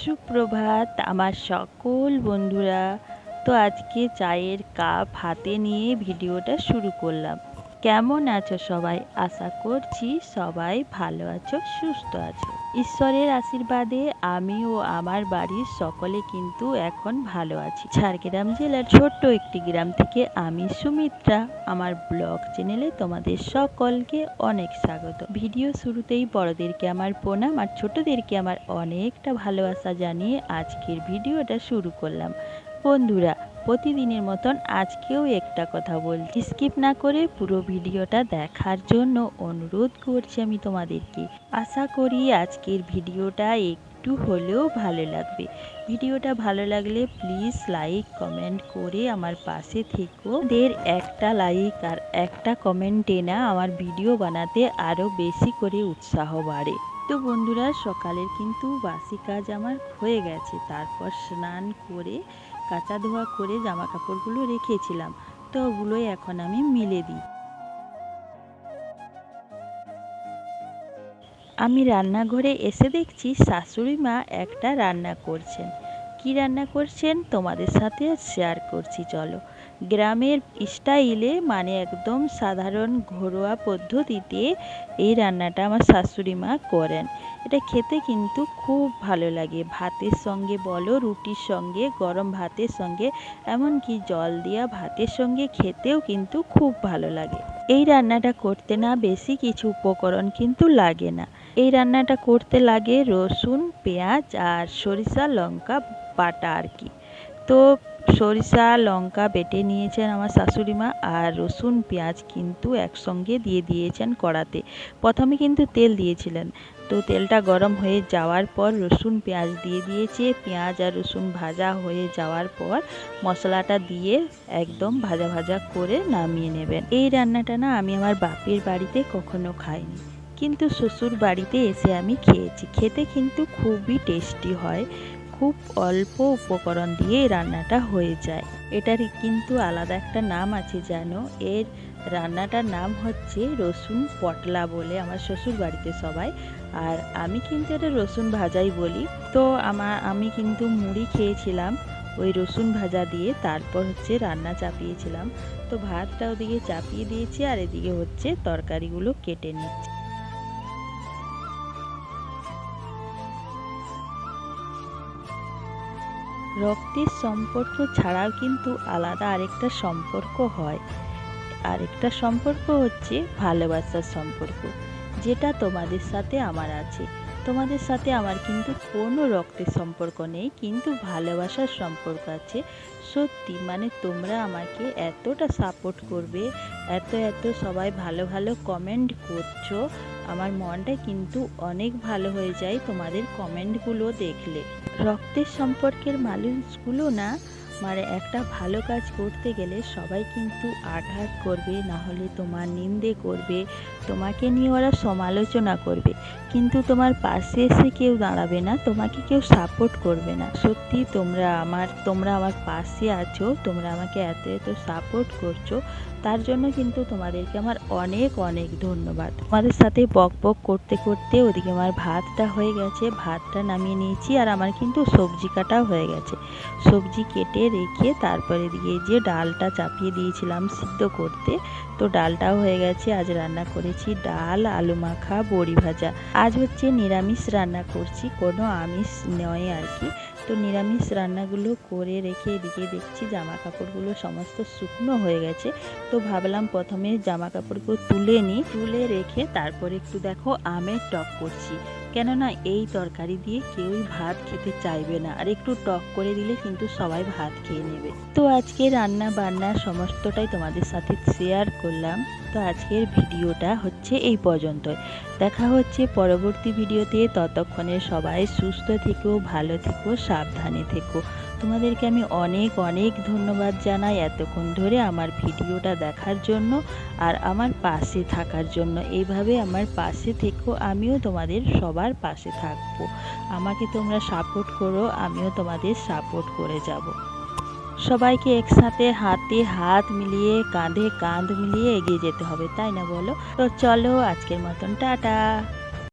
সুপ্রভাত আমার সকল বন্ধুরা। তো আজকে চায়ের কাপ হাতে নিয়ে ভিডিওটা শুরু করলাম। কেমন আছো সবাই? আশা করছি সবাই ভালো আছো, সুস্থ আছো। ঈশ্বরের আশীর্বাদে আমি ও আমার বাড়ির সকলে কিন্তু এখন ভালো আছি। ঝাড়গ্রাম জেলার ছোট্ট একটি গ্রাম থেকে আমি সুমিত্রা। আমার ব্লগ চ্যানেলে তোমাদের সকলকে অনেক স্বাগত। ভিডিও শুরুতেই বড়দেরকে আমার প্রণাম আর ছোটদেরকে আমার অনেকটা ভালোবাসা জানিয়ে আজকের ভিডিওটা শুরু করলাম। বন্ধুরা, প্রতিদিনের মতন আজকেও একটা কথা বলছি, স্কিপ না করে পুরো ভিডিওটা দেখার জন্য অনুরোধ করছি আমি তোমাদেরকে। আশা করি আজকের ভিডিওটা একটু হলেও ভালো লাগবে। ভিডিওটা ভালো লাগলে প্লিজ লাইক কমেন্ট করে আমার পাশে থেকো। একটা লাইক আর একটা কমেন্টে না আমার ভিডিও বানাতে আরও বেশি করে উৎসাহ বাড়ে। তো বন্ধুরা, সকালের কিন্তু বাসি কাজ আমার হয়ে গেছে। তারপর স্নান করে কাচা ধোয়া করে জামা কাপড়গুলো রেখেছিলাম, তো ওগুলোই এখন আমি মিলে দিই। আমি রান্নাঘরে এসে দেখছি শাশুড়ি মা একটা রান্না করছেন। কি রান্না করছেন তোমাদের সাথে শেয়ার করছি, চলো। গ্রামের স্টাইলে, মানে একদম সাধারণ ঘরোয়া পদ্ধতিতে এই রান্নাটা আমার শাশুড়ি মা করেন। এটা খেতে কিন্তু খুব ভালো লাগে, ভাতের সঙ্গে বলো, রুটির সঙ্গে, গরম ভাতের সঙ্গে, এমনকি জল দেওয়া ভাতের সঙ্গে খেতেও কিন্তু খুব ভালো লাগে। এই রান্নাটা করতে না বেশি কিছু উপকরণ কিন্তু লাগে না। এই রান্নাটা করতে লাগে রসুন, পেঁয়াজ আর সরিষা লঙ্কা বাটা আর কি। তো সরিষা লঙ্কা বেটে নিয়েছেন আমার শাশুড়ি মা, আর রসুন পেঁয়াজ কিন্তু একসঙ্গে দিয়ে দিয়েছেন কড়াতে। প্রথমে কিন্তু তেল দিয়েছিলেন, তো তেলটা গরম হয়ে যাওয়ার পর রসুন পেঁয়াজ দিয়ে দিয়েছে। পেঁয়াজ আর রসুন ভাজা হয়ে যাওয়ার পর মশলাটা দিয়ে একদম ভাজা ভাজা করে নামিয়ে নেবেন। এই রান্নাটা না আমি আমার বাপের বাড়িতে কখনো খাইনি, কিন্তু শ্বশুর বাড়িতে এসে আমি খেয়েছি। খেতে কিন্তু খুবই টেস্টি হয়, খুব অল্প উপকরণ দিয়ে এই রান্নাটা হয়ে যায়। এটার কিন্তু আলাদা একটা নাম আছে জানো, এর রান্নাটার নাম হচ্ছে রসুন পটলা বলে আমার শ্বশুর বাড়িতে সবাই। আর আমি কিন্তু এটা রসুন ভাজাই বলি। তো আমি কিন্তু মুড়ি খেয়েছিলাম ওই রসুন ভাজা দিয়ে, তারপর হচ্ছে রান্না চাপিয়েছিলাম। তো ভাতটা ওদিকে চাপিয়ে দিয়েছি আর এদিকে হচ্ছে তরকারিগুলো কেটে নিচ্ছি। রক্তের সম্পর্ক ছাড়াও কিন্তু আলাদা আরেকটা সম্পর্ক হয়। আরেকটা সম্পর্ক হচ্ছে ভালোবাসার সম্পর্ক, যেটা তোমাদের সাথে আমার আছে। তোমাদের সাথে আমার কিন্তু কোনো রক্তের সম্পর্ক নেই, কিন্তু ভালোবাসার সম্পর্ক আছে। সত্যি, মানে তোমরা আমাকে এতটা সাপোর্ট করবে, এত এত সবাই ভালো ভালো কমেন্ট করছো, আমার মনটা কিন্তু অনেক ভালো হয়ে যায় তোমাদের কমেন্টগুলো দেখলে। রক্তের সম্পর্কের মানুষগুলো না, মানে একটা ভালো কাজ করতে গেলে সবাই কিন্তু আঘাত করবে, না হলে তোমার নিন্দে করবে, তোমাকে নিয়ে ওরা সমালোচনা করবে, কিন্তু তোমার পাশে এসে কেউ দাঁড়াবে না, তোমাকে কেউ সাপোর্ট করবে না। সত্যি তোমরা আমার পাশে আছো, তোমরা আমাকে এত এত সাপোর্ট করছো, তার জন্য কিন্তু তোমাদেরকে আমার অনেক অনেক ধন্যবাদ। তোমাদের সাথে বক বক করতে করতে ওদিকে আমার ভাতটা হয়ে গেছে, ভাতটা নামিয়ে নিয়েছি, আর আমার কিন্তু সবজি কাটাও হয়ে গেছে। সবজি কেটে রেখে তারপরে এদিকে যে ডালটা চাপিয়ে দিয়েছিলাম সিদ্ধ করতে, তো ডালটাও হয়ে গেছে। আজ রান্না করেছি ডাল, আলু মাখা, বড়ি ভাজা। আজ হচ্ছে নিরামিষ রান্না করছি, কোনো আমিষ নয় আর কি। তো নিরামিষ রান্নাগুলো করে রেখে এদিকে দেখছি জামা কাপড়গুলো সমস্ত শুকনো হয়ে গেছে। তো ভাবলাম প্রথমে জামা কাপড়গুলো তুলে নিই, তুলে রেখে তারপরে একটু দেখো আমের টক করছি। কেননা এই তরকারি দিয়ে কেউই ভাত খেতে চাইবে না, আর একটু টক করে দিলে কিন্তু সবাই ভাত খেয়ে নেবে। তো আজকে রান্না বান্না সমস্তটাই তোমাদের সাথে শেয়ার করলাম। তো আজকের ভিডিওটা হচ্ছে এই পর্যন্তই। দেখা হচ্ছে পরবর্তী ভিডিওতে। ততক্ষণে সবাই সুস্থ থেকো, ভালো থেকো, সাবধানে থেকো। তোমাদেরকে আমি অনেক অনেক ধন্যবাদ জানাই এতক্ষণ ধরে আমার ভিডিওটা দেখার জন্য আর আমার পাশে থাকার জন্য। এইভাবে আমার পাশে থেকো, আমিও তোমাদের সবার পাশে থাকবো। আমাকে তোমরা সাপোর্ট করো, আমিও তোমাদের সাপোর্ট করে যাব। সবাইকে একসাথে হাতে হাত মিলিয়ে, কাঁধে কাঁধ মিলিয়ে এগিয়ে যেতে হবে, তাই না বলো? তো চলো আজকের মতন টাটা।